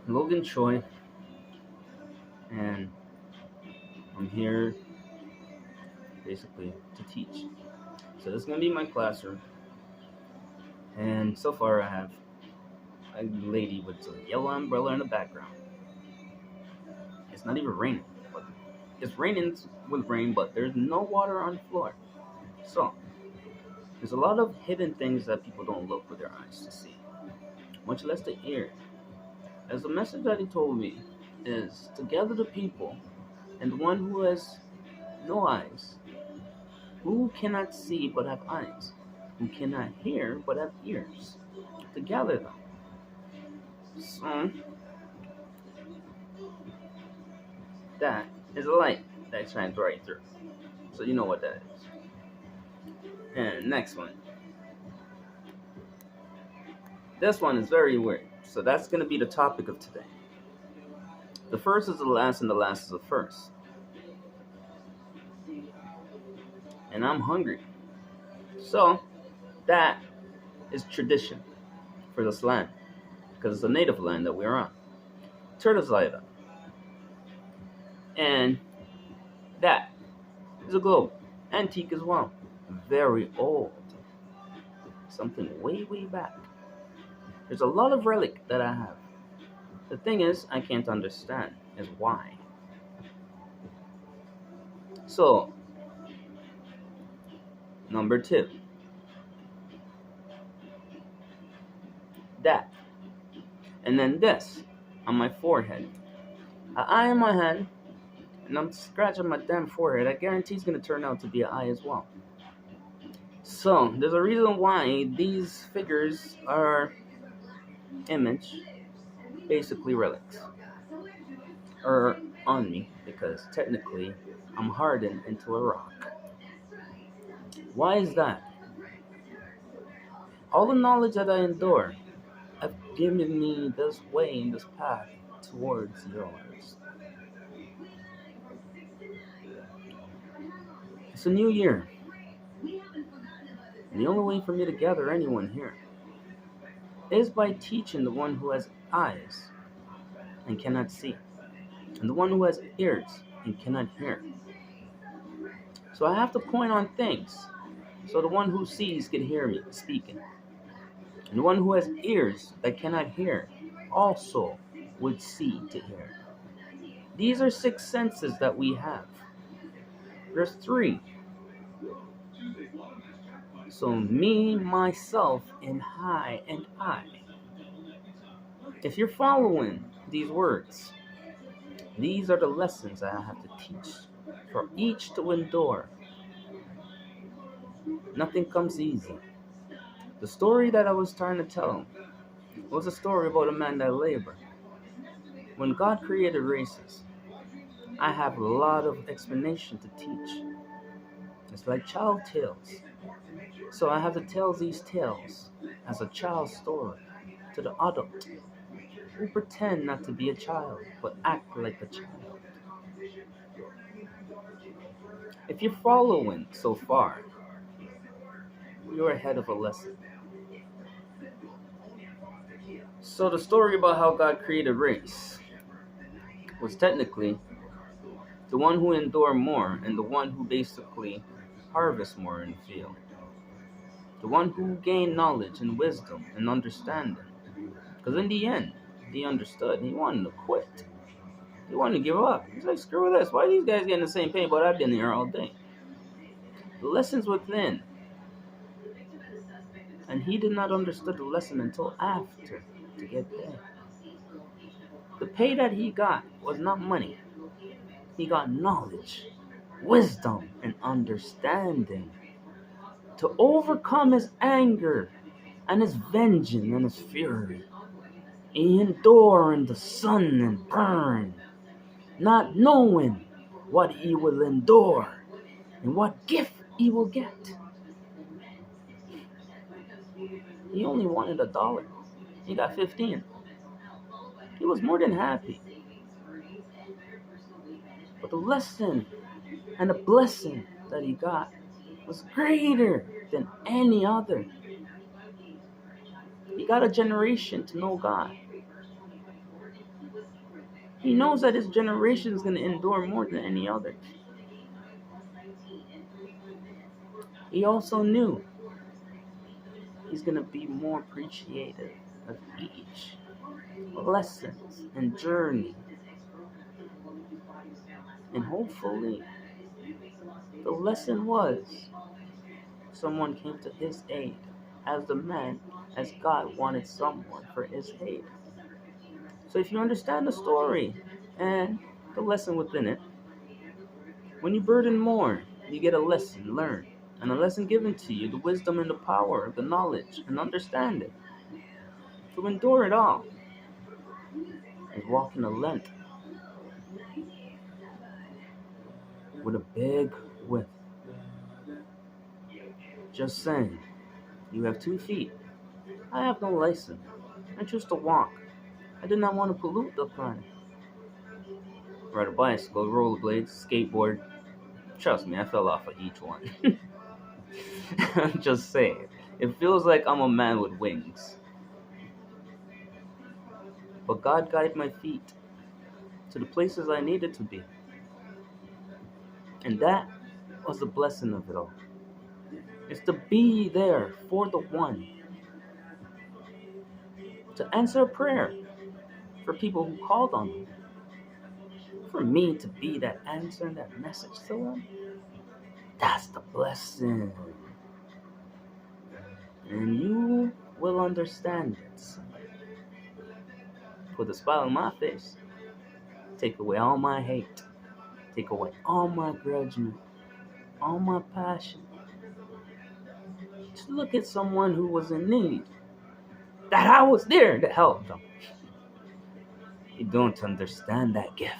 Logan Choi, and I'm here basically to teach. So this is gonna be my classroom, and so far I have a lady with a yellow umbrella in the background. It's not even raining, but it's raining with rain, but there's no water on the floor. So there's a lot of hidden things that people don't look with their eyes to see, much less the ear. As the message that he told me is to gather the people and the one who has no eyes, who cannot see but have eyes, who cannot hear but have ears, to gather them. So that is a light that shines right through. So you know what that is. And next one. This one is very weird. So that's going to be the topic of today. The first is the last, and the last is the first. And I'm hungry. So that is tradition for this land, because it's a native land that we're on. Turtles Island. And that is a globe. Antique as well. Very old. Something way, way back. There's a lot of relic that I have. The thing is, I can't understand is why. So, number 2. That. And then this on my forehead. An eye in my hand, and I'm scratching my damn forehead. I guarantee it's going to turn out to be an eye as well. So, there's a reason why these figures are image, basically relics, are on me, because technically I'm hardened into a rock. Why is that? All the knowledge that I endure have given me this way and this path towards yours. It's a new year. And the only way for me to gather anyone here is by teaching the one who has eyes and cannot see, and the one who has ears and cannot hear. So I have to point on things so the one who sees can hear me speaking, and the one who has ears that cannot hear also would see to hear. These are 6 senses that we have. There's 3. So me, myself, and I, and I. If you're following these words, these are the lessons that I have to teach for each to endure. Nothing comes easy. The story that I was trying to tell was a story about a man that labored. When God created races, I have a lot of explanation to teach. It's like child tales. So I have to tell these tales as a child story to the adult who pretend not to be a child but act like a child. If you're following so far, you're ahead of a lesson. So the story about how God created race was technically the one who endure more and the one who basically harvest more in the field. The one who gained knowledge and wisdom and understanding. Because in the end, he understood. He wanted to quit. He wanted to give up. He's like, screw this. Why are these guys getting the same pay, but I've been here all day? The lessons within. And he did not understand the lesson until after to get paid. The pay that he got was not money. He got knowledge, wisdom, and understanding to overcome his anger and his vengeance and his fury. He endure in the sun and burn, not knowing what he will endure and what gift he will get. He only wanted $1. He got 15. He was more than happy. But the lesson and the blessing that he got was greater than any other. He got a generation to know God. He knows that his generation is going to endure more than any other. He also knew he's going to be more appreciative of each lessons and journey. And hopefully, the lesson was someone came to his aid as the man, as God wanted someone for his aid. So if you understand the story and the lesson within it, when you burden more, you get a lesson learned, and a lesson given to you, the wisdom and the power, the knowledge and understanding to endure it all is walking a length with a big width. Just saying, you have 2 feet. I have no license. I choose to walk. I did not want to pollute the planet. Ride a bicycle, rollerblades, skateboard. Trust me, I fell off of each one. I'm just saying. It feels like I'm a man with wings. But God guided my feet to the places I needed to be. And that was the blessing of it all. It's to be there for the one. To answer a prayer for people who called on me. For me to be that answer and that message to them. That's the blessing. And you will understand it. Put a smile on my face. Take away all my hate. Take away all my grudging. All my passion. To look at someone who was in need. That I was there to help them. You don't understand that gift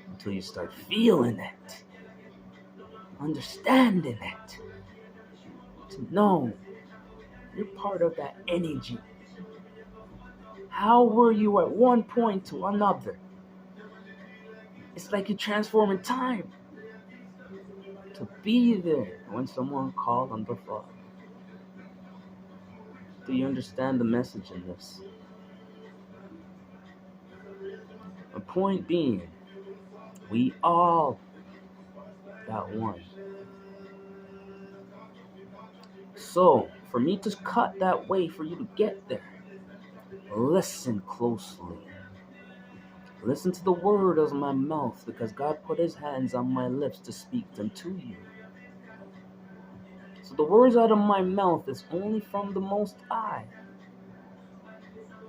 until you start feeling it. Understanding it. To know you're part of that energy. How were you at one point to another? It's like you transform in time. To be there when someone called on the Father. Do you understand the message in this? The point being, we all got one. So, for me to cut that way for you to get there, listen closely. Listen to the word of my mouth, because God put his hands on my lips to speak them to you. So the words out of my mouth is only from the Most High.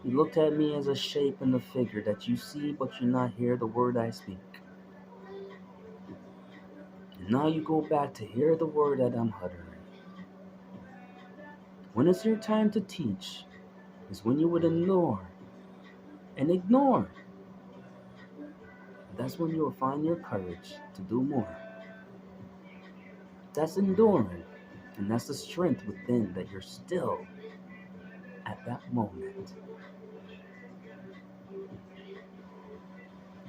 He looked at me as a shape and a figure that you see but you not hear the word I speak. And now you go back to hear the word that I'm uttering. When it's your time to teach is when you would ignore and ignore. That's when you will find your courage to do more. That's enduring, and that's the strength within that you're still at that moment.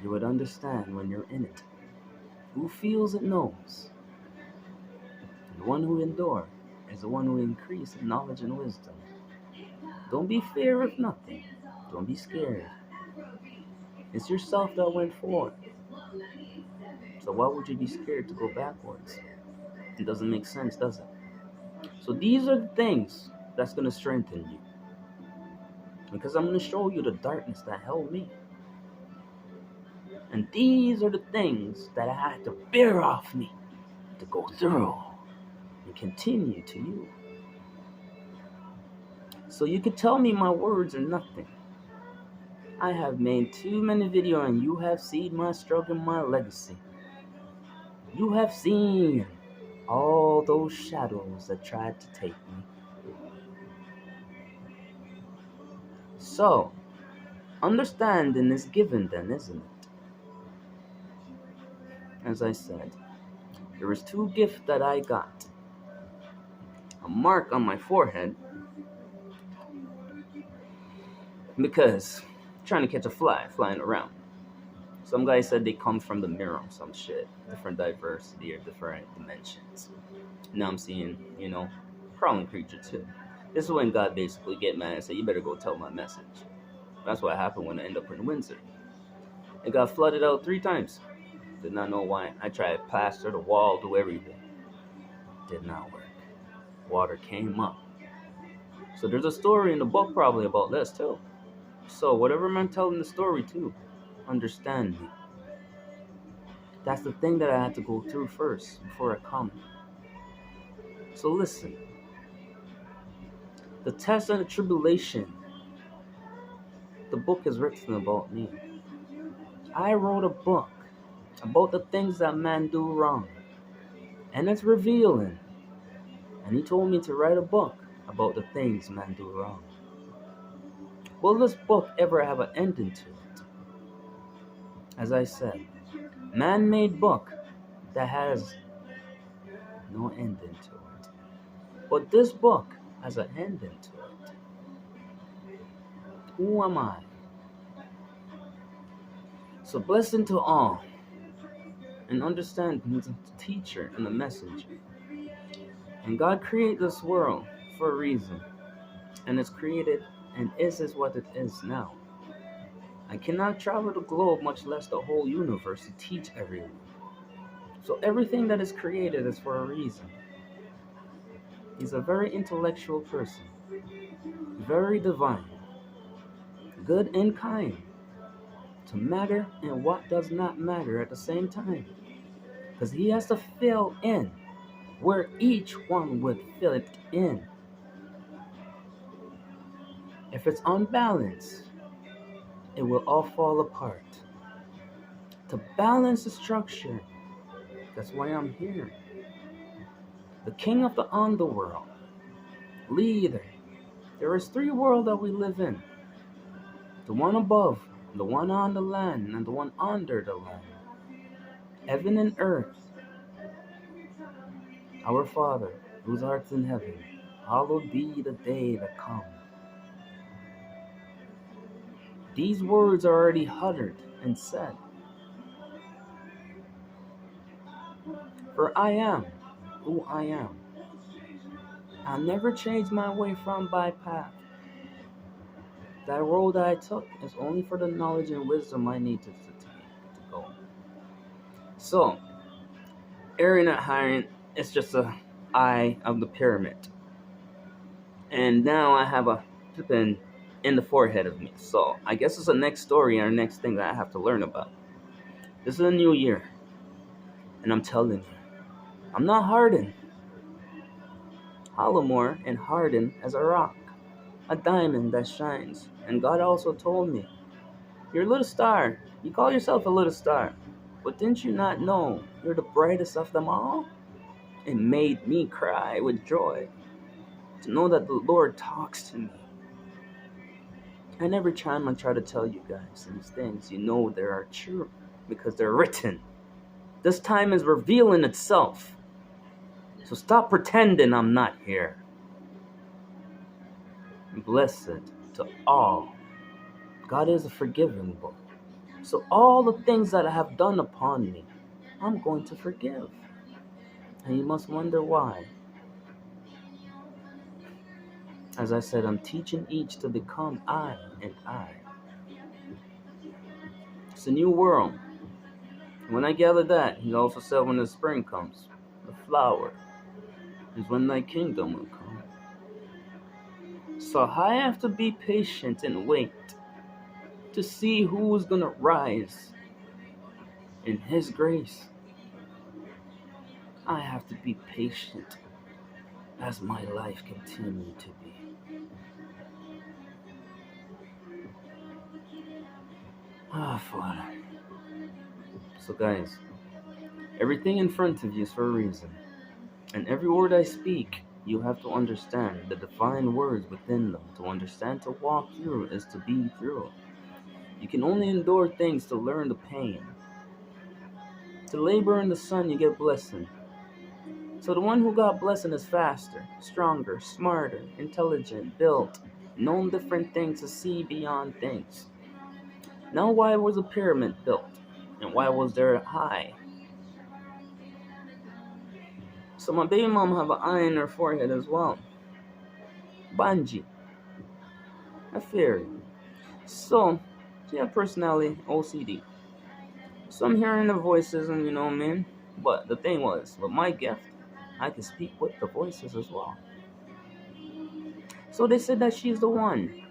You would understand when you're in it. Who feels it knows. The one who endures is the one who increases in knowledge and wisdom. Don't be fear of nothing. Don't be scared. It's yourself that went forward. So why would you be scared to go backwards? It doesn't make sense, does it? So these are the things that's going to strengthen you. Because I'm going to show you the darkness that held me. And these are the things that I had to bear off me to go through and continue to you. So you could tell me my words are nothing. I have made too many videos and you have seen my struggle, my legacy. You have seen all those shadows that tried to take me. So, understanding is given then, isn't it? As I said, there was 2 gifts that I got. A mark on my forehead because I'm trying to catch a fly flying around. Some guy said they come from the mirror or some shit. Different diversity or different dimensions. Now I'm seeing, crawling creature too. This is when God basically get mad and say, you better go tell my message. That's what happened when I end up in Windsor. It got flooded out 3 times. Did not know why. I tried plaster the wall, do everything. Did not work. Water came up. So there's a story in the book probably about this too. So whatever man telling the story to, understand me. That's the thing that I had to go through first before I come. So listen. The test and the tribulation. The book is written about me. I wrote a book about the things that man do wrong. And it's revealing. And he told me to write a book about the things man do wrong. Will this book ever have an ending to it? As I said, man-made book that has no ending to it. But this book has an ending to it. Who am I? So blessing to all, and understand he's a teacher and a messenger. And God created this world for a reason. And it's created and is what it is now. I cannot travel the globe, much less the whole universe, to teach everyone. So everything that is created is for a reason. He's a very intellectual person, very divine, good and kind, to matter and what does not matter at the same time. Because he has to fill in where each one would fill it in. If it's unbalanced, it will all fall apart. To balance the structure, that's why I'm here. The king of the underworld, leader. There is 3 worlds that we live in. The one above, the one on the land, and the one under the land. Heaven and earth. Our Father, whose art in heaven, hallowed be the day that come. These words are already uttered and said. For I am who I am. I'll never change my way from my path. That road that I took is only for the knowledge and wisdom I need to go. So, Aaron at Hiron is just a eye of the pyramid. And now I have a flippin' in the forehead of me. So, I guess it's the next story or next thing that I have to learn about. This is a new year. And I'm telling you, I'm not hardened. Hollow more and hardened as a rock, a diamond that shines. And God also told me, you're a little star. You call yourself a little star. But didn't you not know you're the brightest of them all? It made me cry with joy to know that the Lord talks to me. And every time I try to tell you guys these things, you know they are true because they're written. This time is revealing itself. So stop pretending I'm not here. Blessed to all. God is a forgiving book. So all the things that I have done upon me, I'm going to forgive. And you must wonder why. As I said, I'm teaching each to become I and I. It's a new world. When I gather that, he also said when the spring comes, the flower is when thy kingdom will come. So I have to be patient and wait to see who is going to rise in his grace. I have to be patient as my life continues to be. Father. So guys, everything in front of you is for a reason. And every word I speak, you have to understand the divine words within them. To understand, to walk through is to be through. You can only endure things to learn the pain. To labor in the sun, you get blessing. So the one who got blessing is faster, stronger, smarter, intelligent, built, known different things to see beyond things. Now why was a pyramid built? And why was there a high? So my baby mom have an eye in her forehead as well. Banji. A fairy. So, she had personality, OCD. So I'm hearing the voices, and you know what I mean? But the thing was, with my gift, I could speak with the voices as well. So they said that she's the one.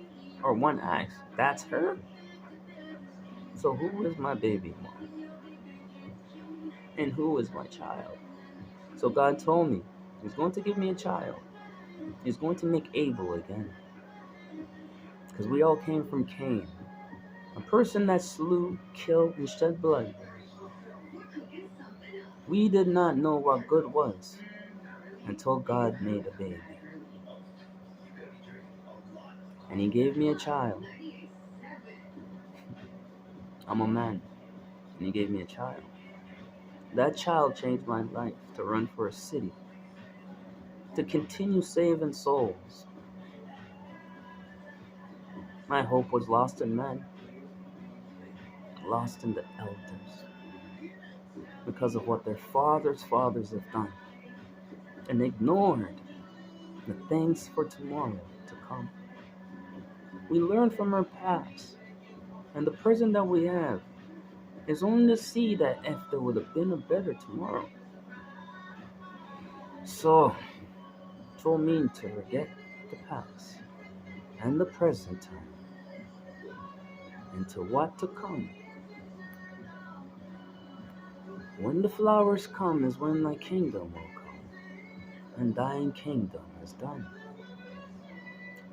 Or one asked, that's her? So who is my baby mom? And who is my child? So God told me He's going to give me a child. He's going to make Abel again. Because we all came from Cain, a person that slew, killed, and shed blood. We did not know what good was until God made a baby. And He gave me a child. I'm a man, and He gave me a child. That child changed my life to run for a city, to continue saving souls. My hope was lost in men, lost in the elders, because of what their fathers' fathers have done, and ignored the things for tomorrow to come. We learn from our past, and the present that we have is only to see that if there would have been a better tomorrow. So, told me to forget the past and the present time, and to what to come. When the flowers come is when thy kingdom will come, and thine kingdom is done.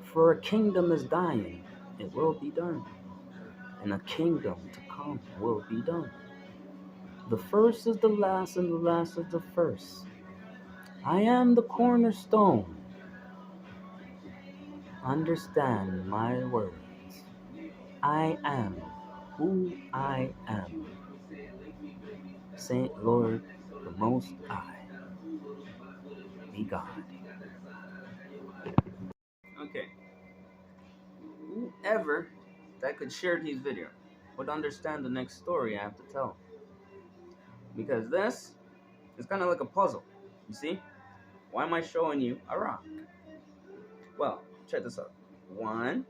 For a kingdom is dying, it will be done, and a kingdom to come will be done. The first is the last, and the last is the first. I am the cornerstone. Understand my words. I am who I am. Saint Lord, the Most High, be God. Okay. Whoever that could share this video would understand the next story I have to tell. Because this is kind of like a puzzle. You see? Why am I showing you a rock? Well, check this out. 1,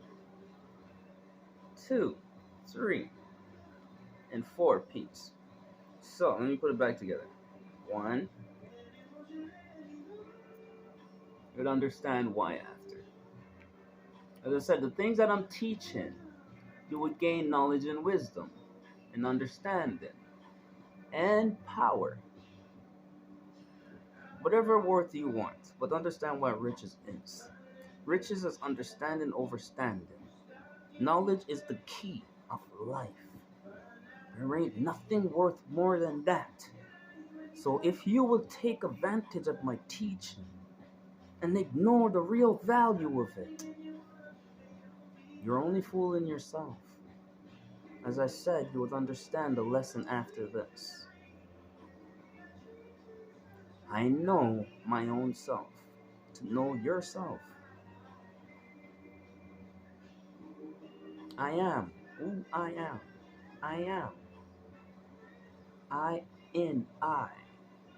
2, 3, and 4 peaks. So let me put it back together. 1. You'll understand why after. As I said, the things that I'm teaching, you would gain knowledge and wisdom, and understanding, and power. Whatever worth you want, but understand what riches is. Riches is understanding over standing. Knowledge is the key of life. There ain't nothing worth more than that. So if you will take advantage of my teaching and ignore the real value of it, you're only fooling yourself. As I said, you would understand the lesson after this. I know my own self. To know yourself. I am who I am. I am. I in I.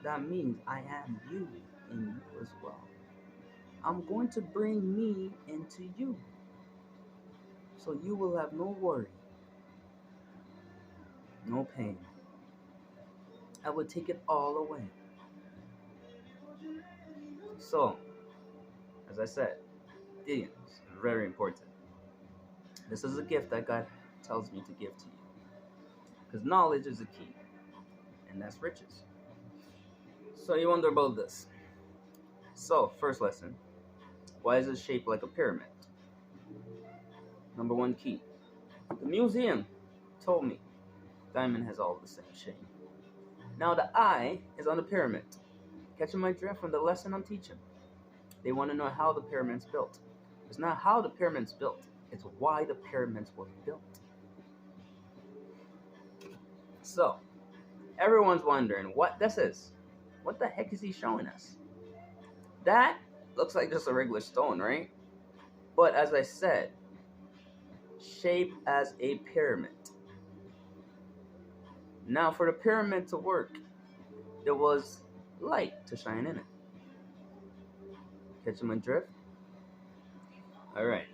That means I am you in you as well. I'm going to bring me into you. So you will have no worry, no pain. I will take it all away. So, as I said, idioms are very important. This is a gift that God tells me to give to you. Because knowledge is the key, and that's riches. So you wonder about this. So, first lesson. Why is it shaped like a pyramid? Number 1 key. The museum told me diamond has all the same shape. Now the eye is on the pyramid. Catching my drift from the lesson I'm teaching. They want to know how the pyramid's built. It's not how the pyramid's built. It's why the pyramids were built. So, everyone's wondering what this is. What the heck is he showing us? That looks like just a regular stone, right? But as I said, shaped as a pyramid. Now for the pyramid to work, there was light to shine in it. Catching my drift? Alright.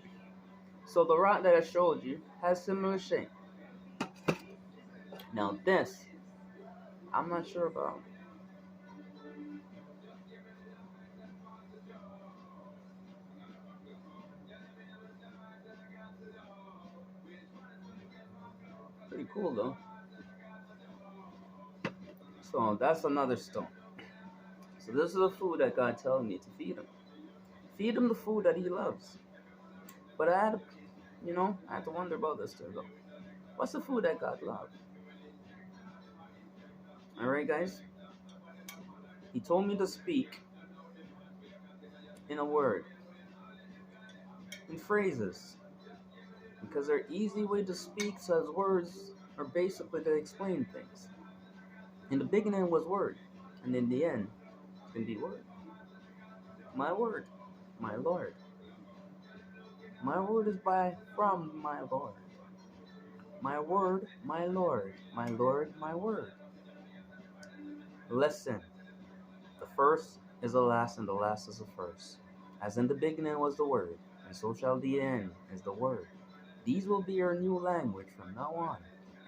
So the rock that I showed you has similar shape. Now this I'm not sure about. Pretty cool though. So that's another stone. So this is the food that God tells me to feed him. Feed him the food that he loves. But I had to wonder about this too though. What's the food that God loves? Alright guys? He told me to speak in a word, in phrases. Because they're easy way to speak, so as words are basically to explain things. In the beginning was word, and in the end it's gonna be word. My word, my Lord. My word is by from my Lord. My word, my Lord. My Lord, my word. Listen. The first is the last, and the last is the first. As in the beginning was the word, and so shall the end is the word. These will be our new language from now on,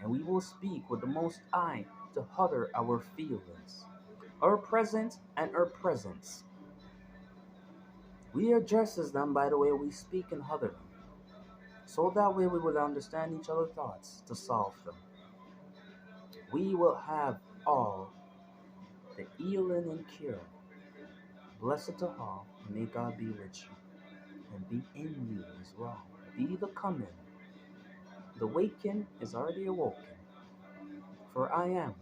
and we will speak with the Most High to utter our feelings, our present and our presence. We addresses them by the way we speak and utter them, so that way we will understand each other's thoughts to solve them. We will have all the healing and cure. Blessed to all, and may God be with you, and be in you as well. Be the coming. The waking is already awoken, for I am